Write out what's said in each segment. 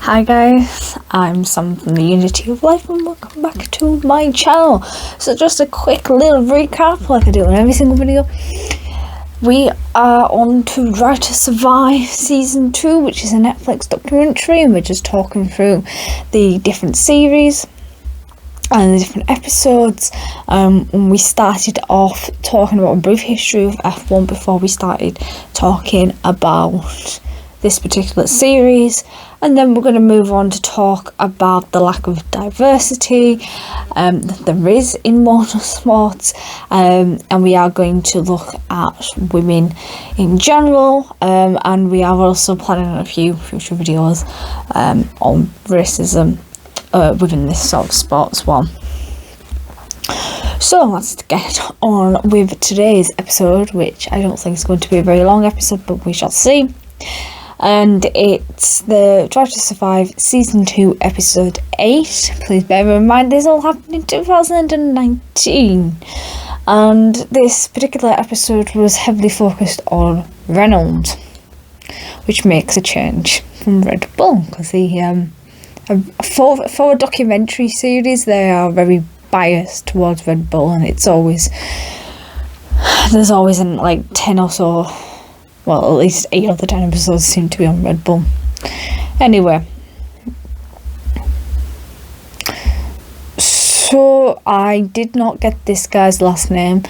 Hi guys, I'm Sam from the Unity of Life and welcome back to my channel. So just a quick little recap like I do in every single video. We are on to Drive to Survive Season 2, which is a Netflix documentary, and we're just talking through the different series and the different episodes. We started off talking about a brief history of F1 before we started talking about this particular series, and then we're going to move on to talk about the lack of diversity that there is in motorsports, and we are going to look at women in general, and we are also planning on a few future videos on racism within this sort of sport as well. So let's get on with today's episode, which I don't think is going to be a very long episode, but we shall see. And it's the Drive to Survive Season 2 Episode 8. Please bear in mind this all happened in 2019. And this particular episode was heavily focused on Renault, which makes a change from Red Bull, because for a documentary series they are very biased towards Red Bull, and there's always like 10 or so, well, at least 8 of the 10 episodes seem to be on Red Bull. Anyway, so I did not get this guy's last name,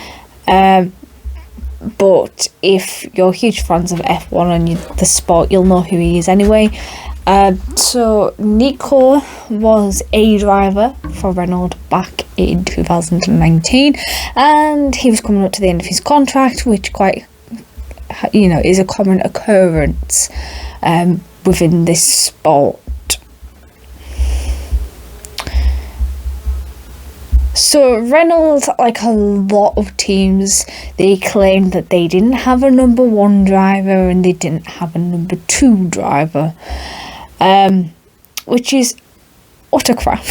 but if you're huge fans of F1 and the sport, you'll know who he is anyway. So Nico was a driver for Renault back in 2019, and he was coming up to the end of his contract, which is a common occurrence within this sport. So Renault, like a lot of teams, they claimed that they didn't have a number 1 driver and they didn't have a number 2 driver, which is utter crap.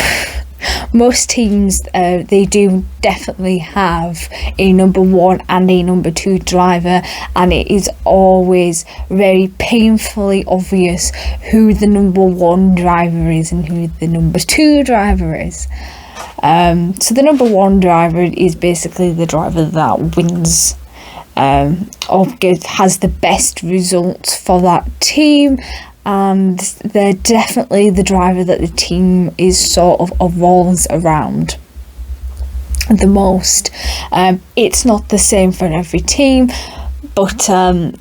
Most teams, they do definitely have a number 1 and a number 2 driver, and it is always very painfully obvious who the number 1 driver is and who the number 2 driver is. So the number 1 driver is basically the driver that wins or has the best results for that team, and they're definitely the driver that the team is sort of evolves around the most. It's not the same for every team, but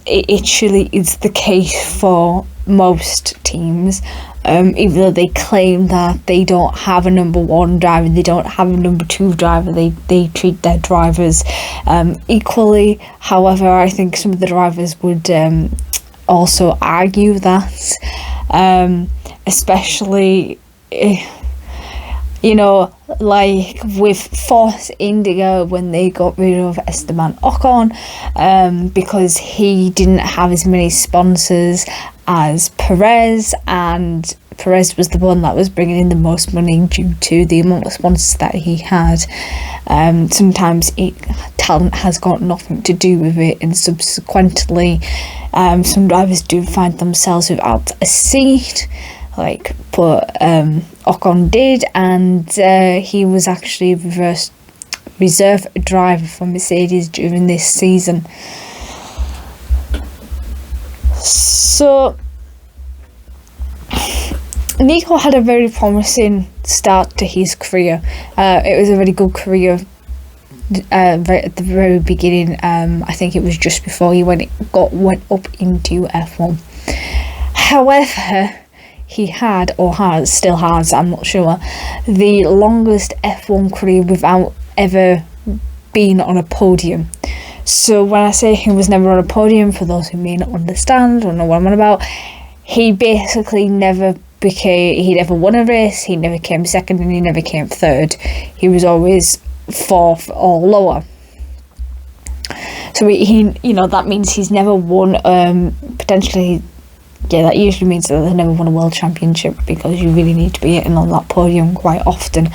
it actually is the case for most teams. Even though they claim that they don't have a number 1 driver, they don't have a number 2 driver, they treat their drivers equally. However, I think some of the drivers would also argue that, especially like with Force India when they got rid of Esteban Ocon, because he didn't have as many sponsors as Perez, and Perez was the one that was bringing in the most money due to the amount of sponsors that he had. Sometimes talent has got nothing to do with it, and subsequently some drivers do find themselves without a seat, but Ocon did, and he was actually reserve driver for Mercedes during this season. So Nico had a very promising start to his career. It was a very good career right at the very beginning. I think it was just before he went up into F1. However, he had, or still has, I'm not sure, the longest F1 career without ever being on a podium. So when I say he was never on a podium, for those who may not understand or know what I'm on about, he basically never won a race, he never came second, and he never came third. He was always 4th or lower. So he that means he's never won, potentially. Yeah, that usually means that they never won a world championship, because you really need to be hitting on that podium quite often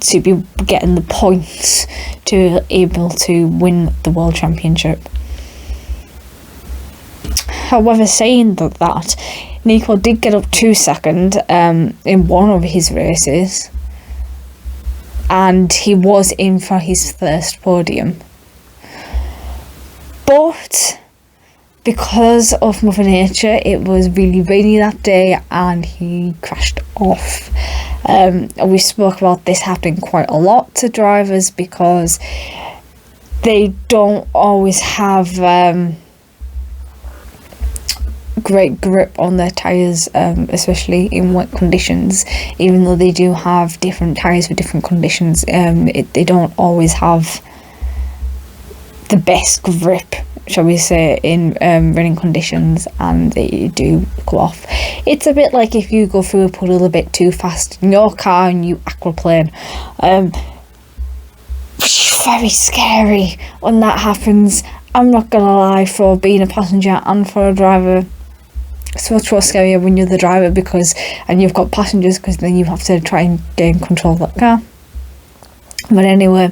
to be getting the points to able to win the world championship. However, saying that, Nico did get up to second in one of his races, and he was in for his first podium. But because of Mother Nature, it was really rainy that day and he crashed off. We spoke about this happening quite a lot to drivers because they don't always have great grip on their tyres, especially in wet conditions. Even though they do have different tyres for different conditions, they don't always have the best grip, shall we say, in running conditions, and they do go off. It's a bit like if you go through a puddle a bit too fast in your car and you aquaplane. Very scary when that happens. I'm not gonna lie, for being a passenger and for a driver, it's much more scarier when you're the driver and you've got passengers, because then you have to try and gain control of that car. But anyway,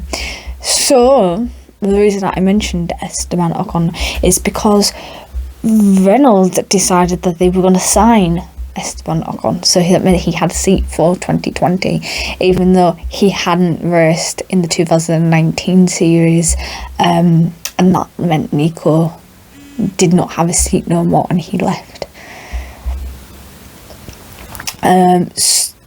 so the reason that I mentioned Esteban Ocon is because Renault decided that they were going to sign Esteban Ocon, so that meant he had a seat for 2020, even though he hadn't raced in the 2019 series, and that meant Nico did not have a seat no more and he left.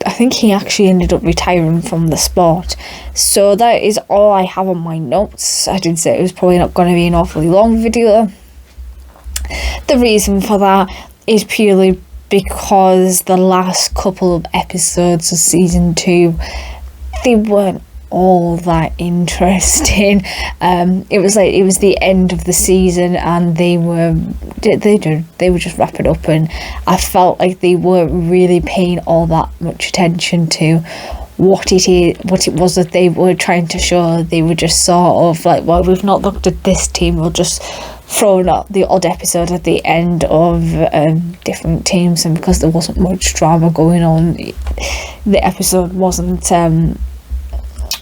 I think he actually ended up retiring from the sport. So that is all I have on my notes. I did say it was probably not going to be an awfully long video. The reason for that is purely because the last couple of episodes of season 2, they weren't all that interesting. It was the end of the season and they were just wrapping up, and I felt like they weren't really paying all that much attention to what it was that they were trying to show. They were just sort of like, well, we've not looked at this team, we'll just throw out the odd episode at the end of different teams, and because there wasn't much drama going on, the episode wasn't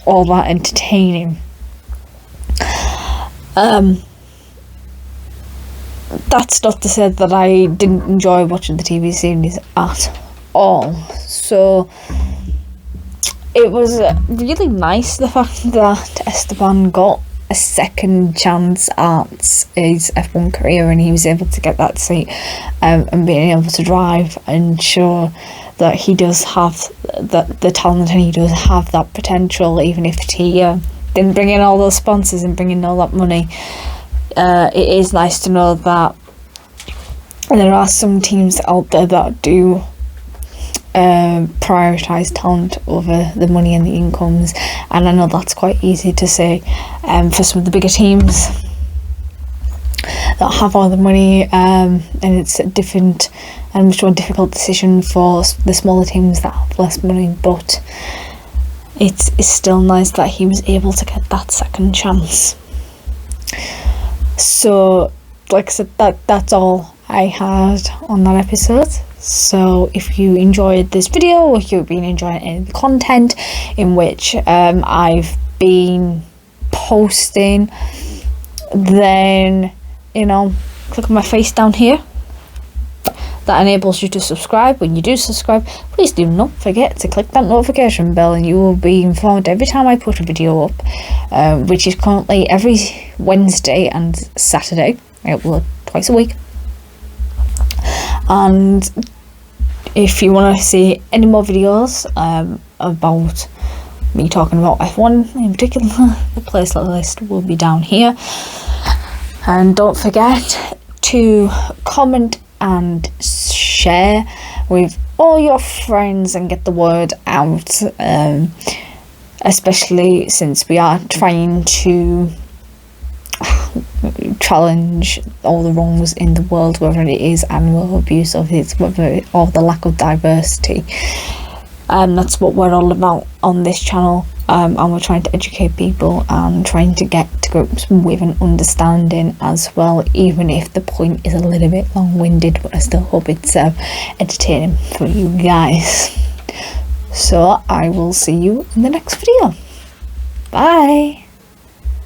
all that entertaining. That's not to say that I didn't enjoy watching the TV series at all. So it was really nice, the fact that Esteban got a second chance at his F1 career and he was able to get that seat, and being able to drive and show that he does have the talent and he does have that potential, even if he didn't bring in all those sponsors and bring in all that money. It is nice to know that there are some teams out there that do prioritise talent over the money and the incomes, and I know that's quite easy to say for some of the bigger teams that have all the money, and it's a different and much more difficult decision for the smaller teams that have less money, but it's still nice that he was able to get that second chance. So like I said, that's all I had on that episode. So if you enjoyed this video, or if you've been enjoying any of the content in which I've been posting, then click on my face down here. That enables you to subscribe. When you do subscribe, please do not forget to click that notification bell and you will be informed every time I put a video up, which is currently every Wednesday and Saturday. I upload twice a week. And if you want to see any more videos about me talking about F1 in particular, the playlist will be down here. And don't forget to comment and share with all your friends and get the word out, especially since we are trying to challenge all the wrongs in the world, whether it is animal abuse or the lack of diversity. That's what we're all about on this channel, and we're trying to educate people and trying to get to grips with an understanding as well, even if the point is a little bit long-winded, but I still hope it's entertaining for you guys. So I will see you in the next video. Bye.